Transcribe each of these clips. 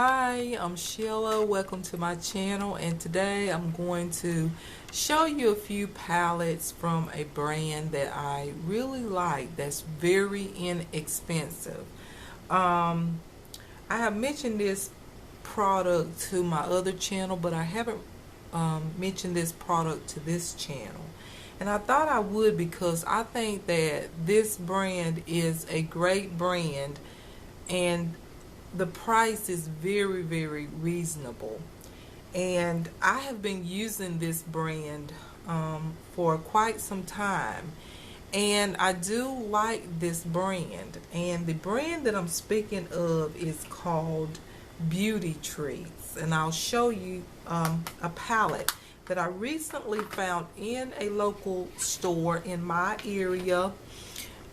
Hi, I'm Sheila. Welcome to my channel, and today I'm going to show you a few palettes from a brand that I really like that's very inexpensive. I have mentioned this product to my other channel, but I haven't mentioned this product to this channel. And I thought I would because I think that this brand is a great brand and the price is very, very reasonable. And I have been using this brand for quite some time. And I do like this brand. And the brand that I'm speaking of is called Beauty Treats. And I'll show you a palette that I recently found in a local store in my area.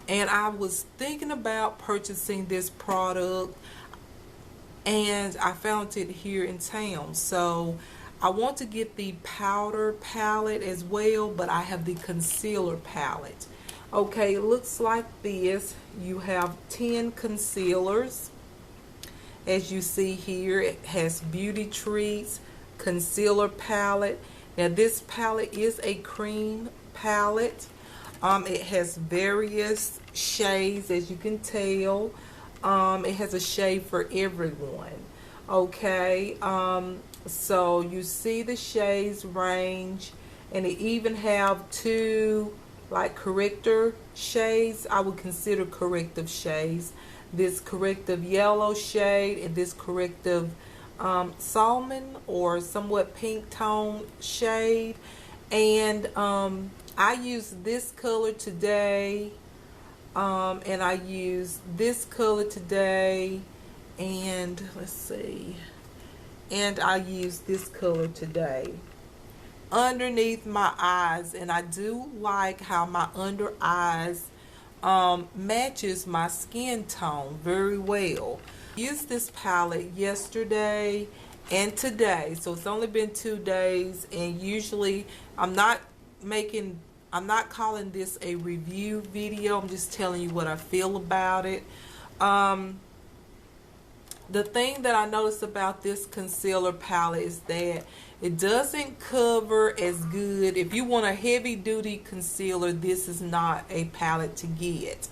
And I was thinking about purchasing this product, and I found it here in town. So I want to get the powder palette as well, but I have the concealer palette. Okay, it looks like this. You have 10 concealers. As you see here, it has Beauty Treats concealer palette. Now this palette is a cream palette. It has various shades, as you can tell. It has a shade for everyone. Okay, so you see the shades range, and it even have two like corrector shades. I would consider corrective shades. This corrective yellow shade and this corrective salmon or somewhat pink tone shade. And I use this color today. And I use this color today, and let's see, and I use this color today underneath my eyes. And I do like how my under eyes matches my skin tone very well. I used this palette yesterday and today, so it's only been 2 days, and usually I'm not calling this a review video. I'm just telling you what I feel about it. The thing that I noticed about this concealer palette is that it doesn't cover as good. If you want a heavy duty concealer, this is not a palette to get.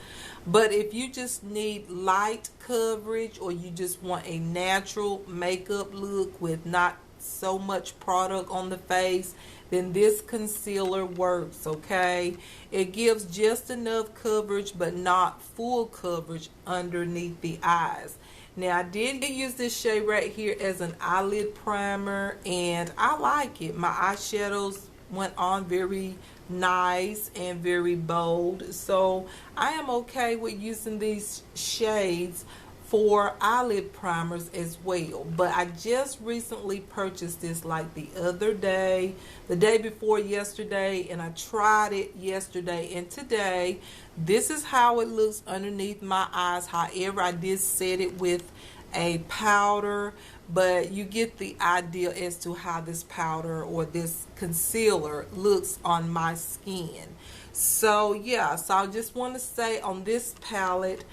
But if you just need light coverage, or you just want a natural makeup look with not so much product on the face, then this concealer works. Okay, it gives just enough coverage but not full coverage underneath the eyes. Now I did use this shade right here as an eyelid primer, and I like it. My eyeshadows went on very nice and very bold, so I am okay with using these shades for eyelid primers as well. But I just recently purchased this like the other day, the day before yesterday, and I tried it yesterday and today. This is how it looks underneath my eyes. However, I did set it with a powder, but you get the idea as to how this powder or this concealer looks on my skin. So yeah, so I just want to say on this palette,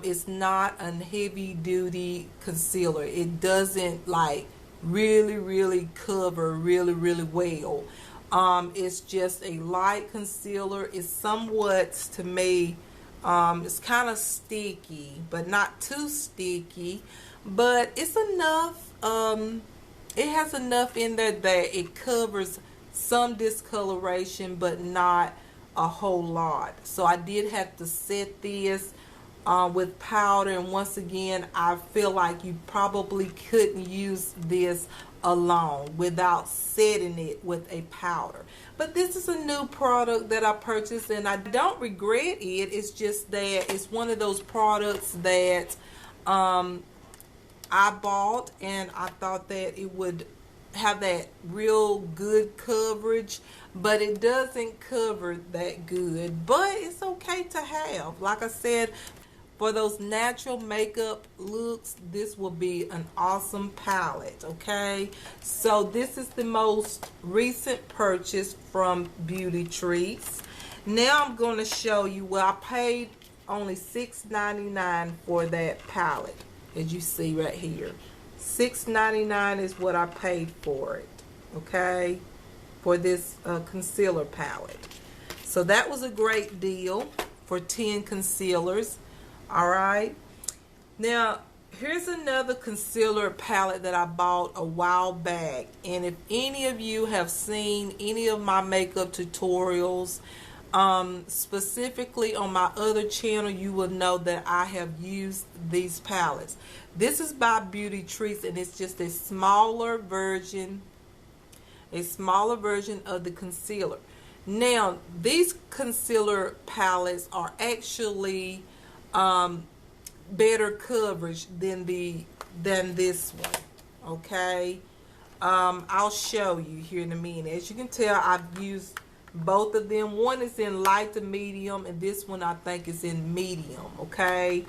it's not a heavy duty concealer. It doesn't like really cover really well. It's just a light concealer. It's somewhat, to me, it's kind of sticky, but not too sticky, but it's enough. It has enough in there that it covers some discoloration, but not a whole lot. So I did have to set this with powder, and once again, I feel like you probably couldn't use this alone without setting it with a powder. But this is a new product that I purchased, and I don't regret it. It's just that it's one of those products that I bought, and I thought that it would have that real good coverage, but it doesn't cover that good. But it's okay to have. Like I said, for those natural makeup looks, this will be an awesome palette. Okay, so this is the most recent purchase from Beauty Treats. Now I'm going to show you, well, I paid only $6.99 for that palette, as you see right here. $6.99 is what I paid for it, okay, for this concealer palette. So that was a great deal for 10 concealers. All right, now here's another concealer palette that I bought a while back, and if any of you have seen any of my makeup tutorials, specifically on my other channel, you will know that I have used these palettes. This is by Beauty Treats, and it's just a smaller version of the concealer. Now these concealer palettes are actually better coverage than this one, okay. I'll show you here in a minute. As you can tell, I've used both of them. One is in light to medium, and this one I think is in medium, okay.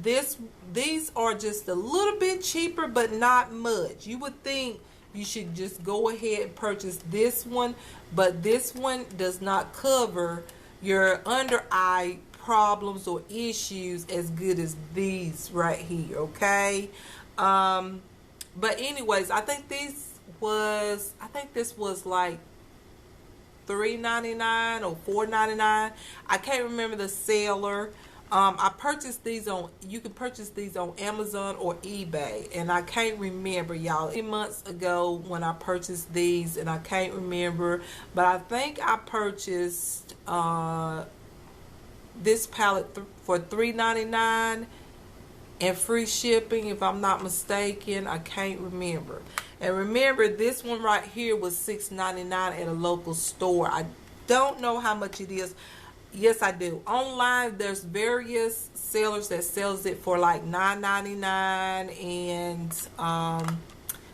These are just a little bit cheaper, but not much. You would think you should just go ahead and purchase this one, but this one does not cover your under eye problems or issues as good as these right here, okay. But anyways, I think this was like $3.99 or $4.99. I can't remember the seller. I purchased these you can purchase these on Amazon or eBay, and I can't remember, y'all. 8 months ago when I purchased these, and I can't remember, but I think I purchased this palette for $3.99 and free shipping, if I'm not mistaken. I can't remember. And remember, this one right here was $6.99 at a local store. I don't know how much it is. Yes, I do. Online, there's various sellers that sells it for like $9.99, and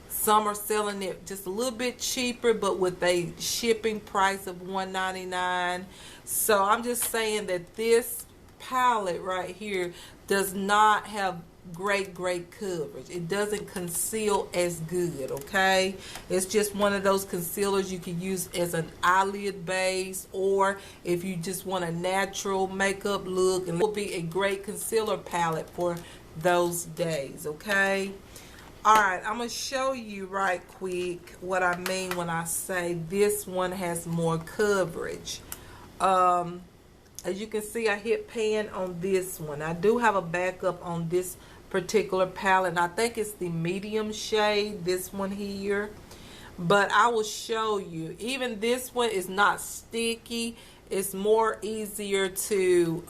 some are selling it just a little bit cheaper, but with a shipping price of $1.99. So I'm just saying that this palette right here does not have great coverage. It doesn't conceal as good, okay. It's just one of those concealers you can use as an eyelid base, or if you just want a natural makeup look, and it will be a great concealer palette for those days, okay. Alright, I'm going to show you right quick what I mean when I say this one has more coverage. As you can see, I hit pan on this one. I do have a backup on this particular palette, and I think it's the medium shade, this one here. But I will show you. Even this one is not sticky. It's more easier to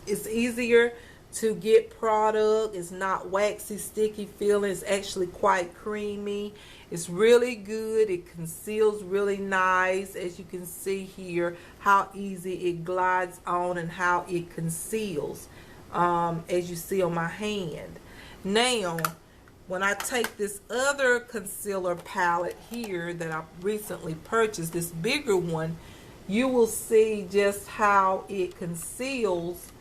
it's easier to get product. It's not waxy, sticky feeling. It's actually quite creamy. It's really good. It conceals really nice. As you can see here, how easy it glides on and how it conceals, as you see on my hand. Now, when I take this other concealer palette here that I recently purchased, this bigger one, you will see just how it conceals.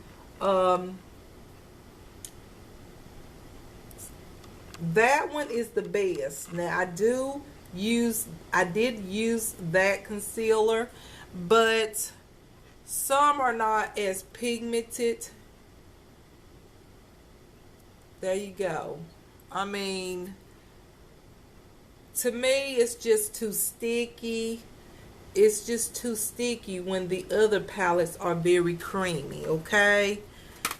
That one is the best. Now I did use that concealer, but some are not as pigmented. There you go. I mean, to me it's just too sticky. It's just too sticky when the other palettes are very creamy, okay?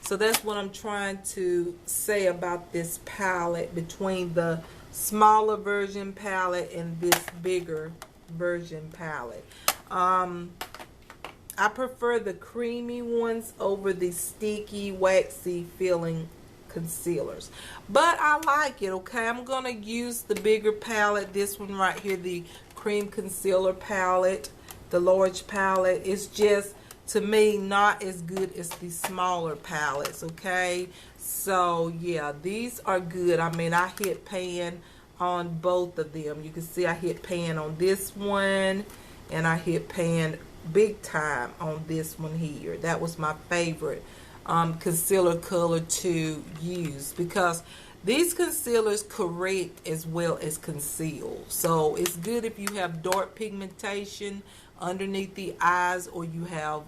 So that's what I'm trying to say about this palette, between the smaller version palette and this bigger version palette. I prefer the creamy ones over the sticky, waxy feeling concealers. But I like it, okay? I'm going to use the bigger palette, this one right here, the cream concealer palette, the large palette. It's just, to me, not as good as the smaller palettes, okay? So yeah, these are good. I mean, I hit pan on both of them. You can see I hit pan on this one, and I hit pan big time on this one here. That was my favorite concealer color to use, because these concealers correct as well as conceal. So it's good if you have dark pigmentation underneath the eyes, or you have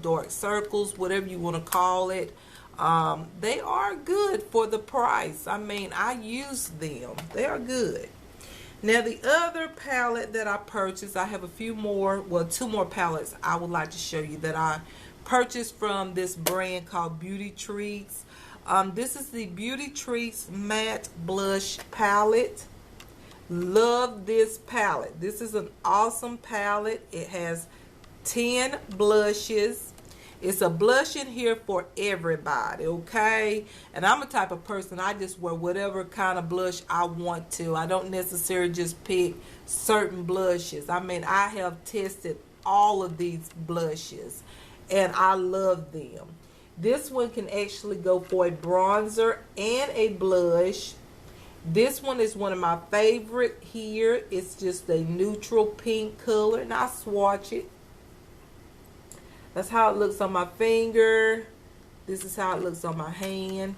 dark circles, whatever you want to call it. They are good for the price. I mean, I use them. They are good. Now, the other palette that I purchased, I have a few more, well, two more palettes I would like to show you that I purchased from this brand called Beauty Treats. This is the Beauty Treats Matte Blush Palette. Love this palette. This is an awesome palette. It has 10 blushes. It's a blush in here for everybody, okay? And I'm a type of person, I just wear whatever kind of blush I want to. I don't necessarily just pick certain blushes. I mean, I have tested all of these blushes, and I love them. This one can actually go for a bronzer and a blush. This one is one of my favorite here. It's just a neutral pink color, and I swatch it. That's how it looks on my finger. This is how it looks on my hand.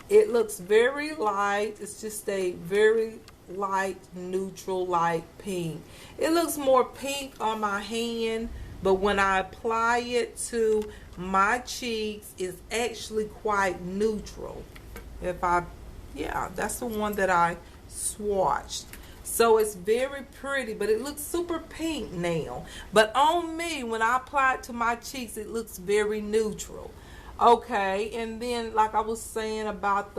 It looks very light. It's just a very light, neutral, light pink. It looks more pink on my hand, but when I apply it to my cheeks, it's actually quite neutral. Yeah, that's the one that I swatched. So it's very pretty, but it looks super pink now. But on me, when I apply it to my cheeks, it looks very neutral. Okay, and then like I was saying about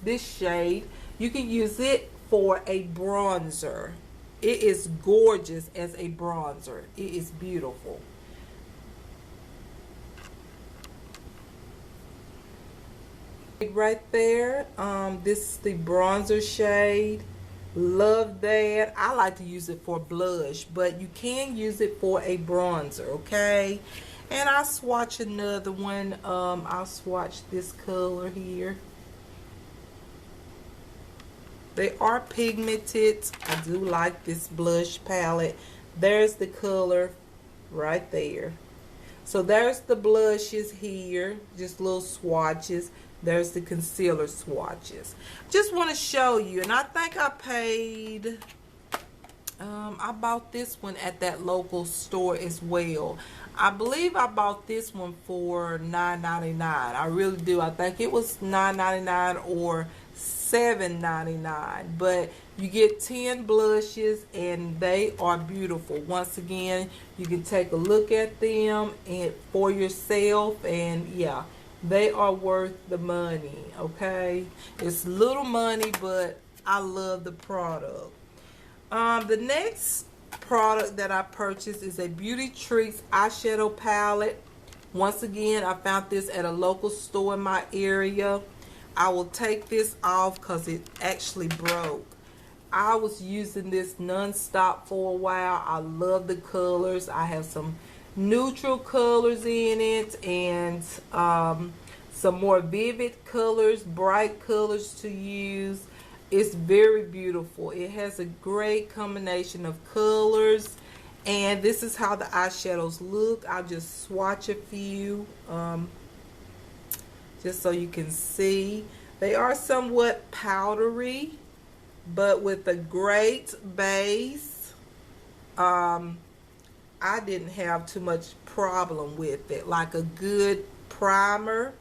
this shade, you can use it for a bronzer. It is gorgeous as a bronzer. It is beautiful. Right there, this is the bronzer shade. Love that. I like to use it for blush, but you can use it for a bronzer, okay? And I'll swatch another one. I'll swatch this color here. They are pigmented. I do like this blush palette. There's the color right there. So there's the blushes here, just little swatches. There's the concealer swatches. Just want to show you, and I think I paid, I bought this one at that local store as well. I believe I bought this one for $9.99. I really do. I think it was $9.99 or $7.99. But you get 10 blushes, and they are beautiful. Once again, you can take a look at them and for yourself, and yeah. They are worth the money, okay? It's little money, but I love the product. The next product that I purchased is a Beauty Treats eyeshadow palette. Once again, I found this at a local store in my area. I will take this off because it actually broke. I was using this non-stop for a while. I love the colors. I have some neutral colors in it, and some more vivid colors, bright colors to use. It's very beautiful. It has a great combination of colors, and this is how the eyeshadows look. I'll just swatch a few just so you can see. They are somewhat powdery, but with a great base. I didn't have too much problem with it. Like a good primer.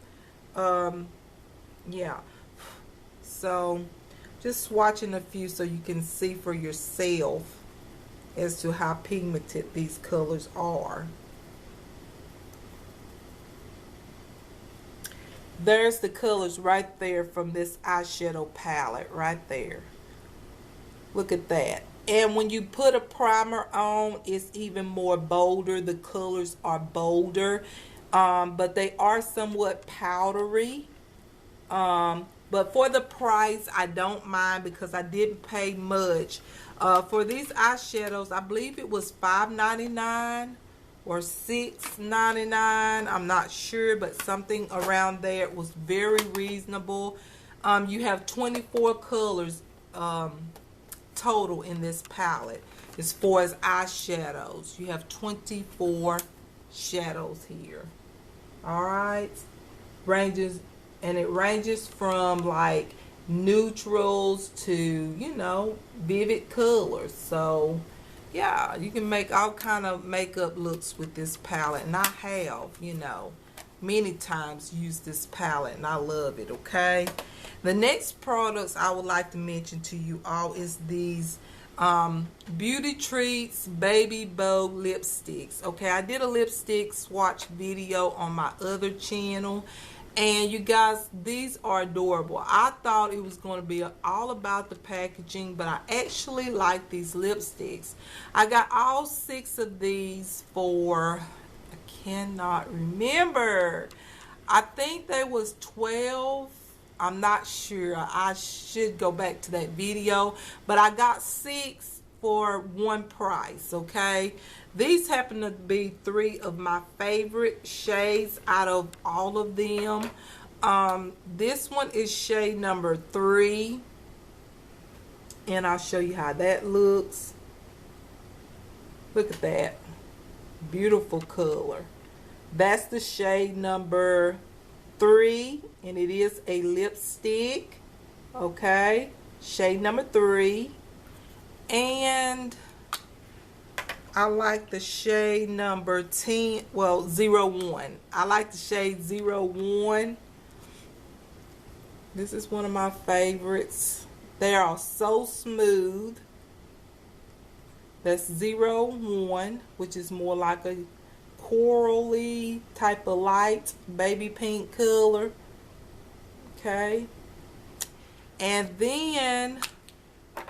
Yeah. So just swatching a few so you can see for yourself as to how pigmented these colors are. There's the colors right there from this eyeshadow palette right there. Look at that. And when you put a primer on, it's even more bolder. The colors are bolder, but they are somewhat powdery. But for the price, I don't mind because I didn't pay much. For these eyeshadows, I believe it was $5.99 or $6.99. I'm not sure, but something around there. It was very reasonable. You have 24 colors total in this palette. As far as eyeshadows, you have 24 shadows here. Alright, it ranges from like neutrals to, you know, vivid colors. So yeah, you can make all kind of makeup looks with this palette, and I have, you know, many times used this palette, and I love it. Okay, the next products I would like to mention to you all is these Beauty Treats Baby Bow lipsticks. Okay, I did a lipstick swatch video on my other channel, and you guys, these are adorable. I thought it was going to be all about the packaging, but I actually like these lipsticks. I got all 6 of these for, I cannot remember, I think they was 12. I'm not sure. I should go back to that video, but I got 6 for one price. Okay, these happen to be 3 of my favorite shades out of all of them. This one is shade number 3, and I'll show you how that looks. Look at that beautiful color. That's the shade number 3, and it is a lipstick. Okay, shade number 3. And I like the shade number 10, well, 01. I like the shade 01. This is one of my favorites. They are so smooth. That's 01, which is more like a corally type of light baby pink color. Okay, and then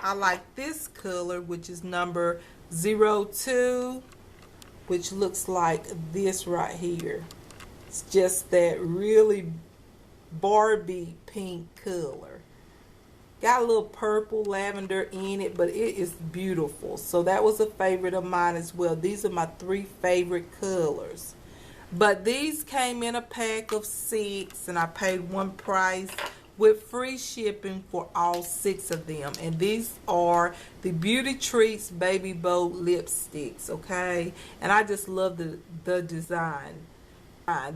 I like this color, which is number 02, which looks like this right here. It's just that really Barbie pink color. Got a little purple lavender in it, but it is beautiful. So that was a favorite of mine as well. These are my 3 favorite colors. But these came in a pack of 6, and I paid one price with free shipping for all 6 of them. And these are the Beauty Treats Baby Bow lipsticks. Okay, and I just love the design.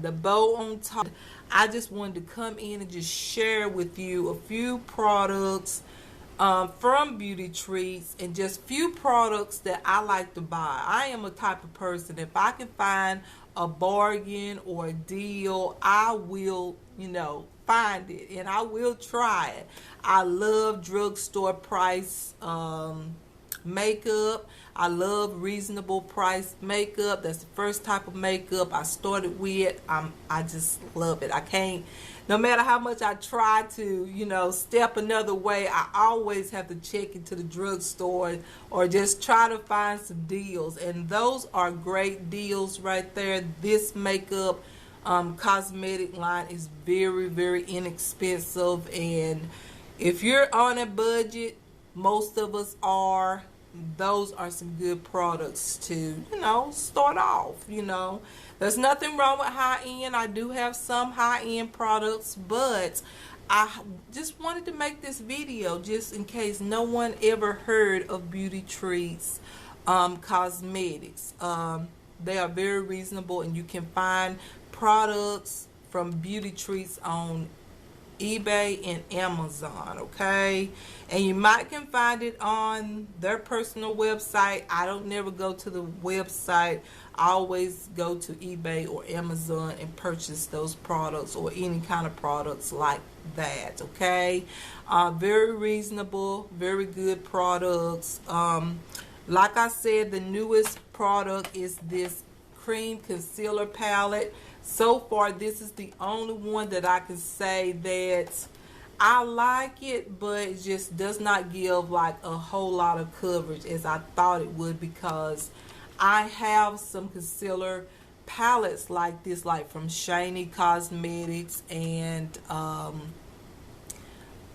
The bow on top. I just wanted to come in and just share with you a few products from Beauty Treats, and just few products that I like to buy. I am a type of person, if I can find a bargain or a deal, I will, find it, and I will try it. I love drugstore price makeup. I love reasonable price makeup. That's the first type of makeup I started with. I just love it. I can't, no matter how much I try to, step another way, I always have to check into the drugstore or just try to find some deals. And those are great deals right there. This makeup cosmetic line is very, very inexpensive. And if you're on a budget, most of us are, those are some good products to, start off. There's nothing wrong with high-end. I do have some high-end products, but I just wanted to make this video just in case no one ever heard of Beauty Treats cosmetics. They are very reasonable, and you can find products from Beauty Treats on eBay and Amazon. Okay, and you might can find it on their personal website. I don't never go to the website. I always go to eBay or Amazon and purchase those products or any kind of products like that. Okay, very reasonable, very good products. Like I said, the newest product is this cream concealer palette. So far, this is the only one that I can say that I like it, but it just does not give like a whole lot of coverage as I thought it would, because I have some concealer palettes like this, like from Shiny Cosmetics and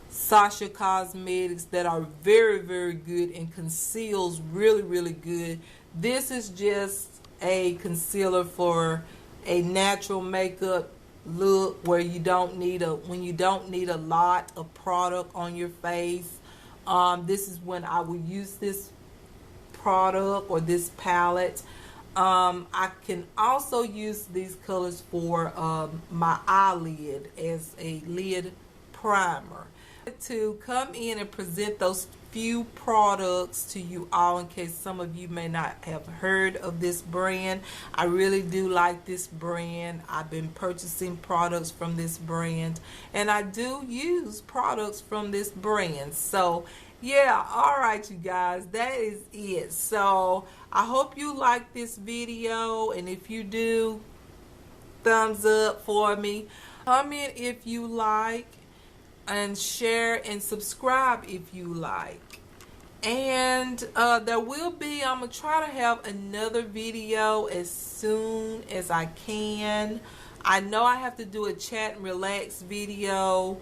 Sasha Cosmetics, that are very, very good and conceals really, really good. This is just a concealer for a natural makeup look where you don't need a lot of product on your face. This is when I would use this product or this palette. I can also use these colors for my eyelid as a lid primer. To come in and present those few products to you all, in case some of you may not have heard of this brand. I really do like this brand. I've been purchasing products from this brand, and I do use products from this brand. So yeah, all right, you guys, that is it. So I hope you like this video, and if you do, thumbs up for me. Comment if you like, and share and subscribe if you like. And there will be, I'm gonna try to have another video as soon as I can. I know I have to do a chat and relax video.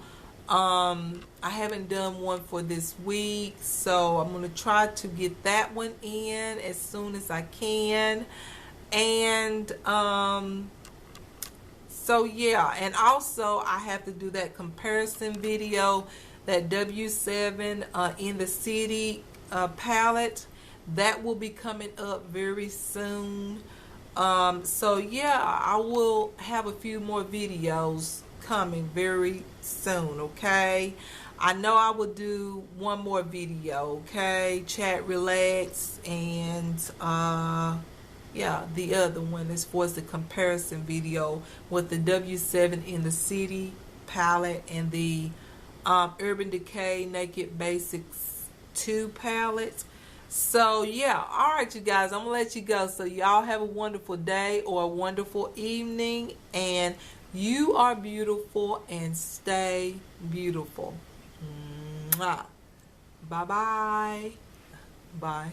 I haven't done one for this week, so I'm gonna try to get that one in as soon as I can. And so yeah, and also I have to do that comparison video, that W7 in the City palette. That will be coming up very soon. So yeah, I will have a few more videos coming very soon, okay? I know I will do one more video, okay? Chat, relax, and yeah, the other one is for the comparison video with the W7 in the City palette and the Urban Decay Naked Basics 2 palette. So yeah, all right, you guys, I'm gonna let you go. So y'all have a wonderful day or a wonderful evening, and you are beautiful and stay beautiful. Mwah. Bye-bye. Bye.